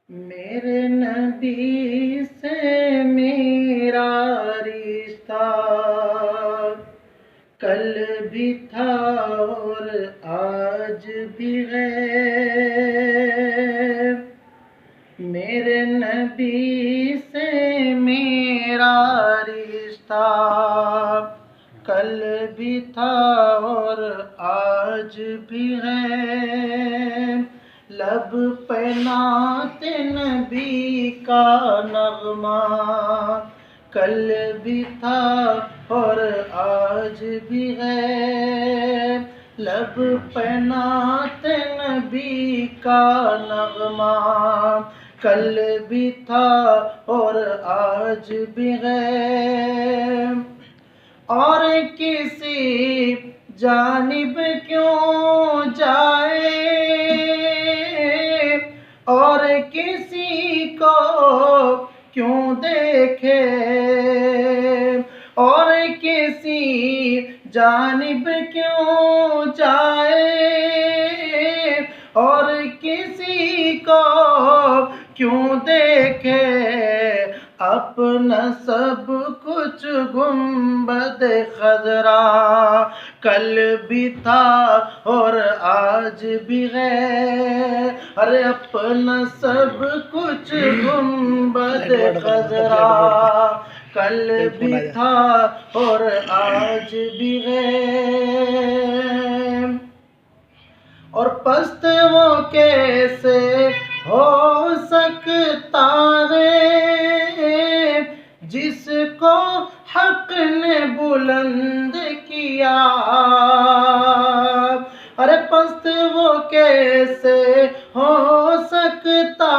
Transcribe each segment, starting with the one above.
میرے نبی سے میرا رشتہ کل بھی تھا اور آج بھی ہے۔ میرے نبی سے میرا رشتہ کل بھی تھا اور آج بھی ہے۔ لب پہ نعت نبی کا نغمہ کل بھی تھا اور آج بھی ہے۔ لب پہ نعت نبی کا نغمہ کل بھی تھا اور آج بھی ہے۔ اور کسی جانب کیوں جائے اور کسی کو کیوں دیکھے، اور کسی جانب کیوں جائے اور کسی کو کیوں دیکھے۔ اپنا سب کچھ گنبد خضرا کل بھی تھا اور آج بھی ہے۔ ارے اپنا سب کچھ گنبد خضرا کل بھی تھا اور آج بھی ہے۔ اور پست وہ کیسے ہو سکتا ہے جس کو حق نے بلند کیا۔ ارے پست وہ کیسے ہو سکتا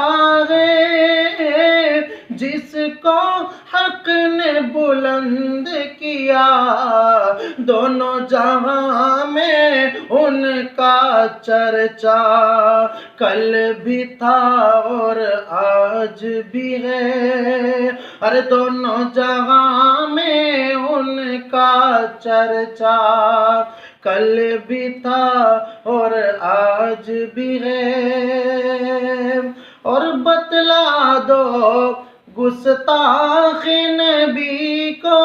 ہے جس کو حق نے بلند کیا۔ دونوں جہاں میں ان کا چرچا کل بھی تھا اور آج بھی ہے۔ ارے دونوں جہاں میں ان کا چرچا کل بھی تھا اور آج بھی ہے۔ اور بتلا دو گستاخ نبی کو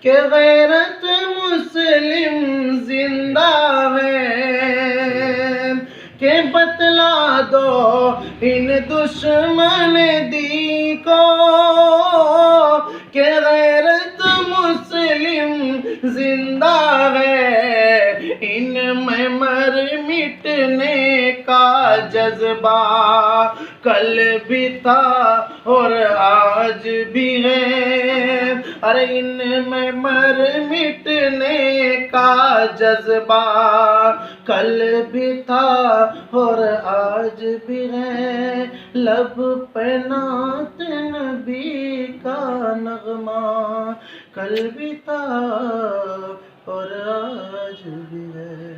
کہ غیرت مسلم زندہ ہے، کہ بتلا دو ان دشمن دی کو کہ غیرت مسلم زندہ ہے۔ ان میں مر مٹنے کا جذبہ کل بھی تھا اور آج بھی ہے۔ ارے ان میں مر مٹنے کا جذبہ کل بھی تھا اور آج بھی ہے۔ لب پہ نعت نبی کا نغمہ کل بھی تھا اور آج بھی ہے۔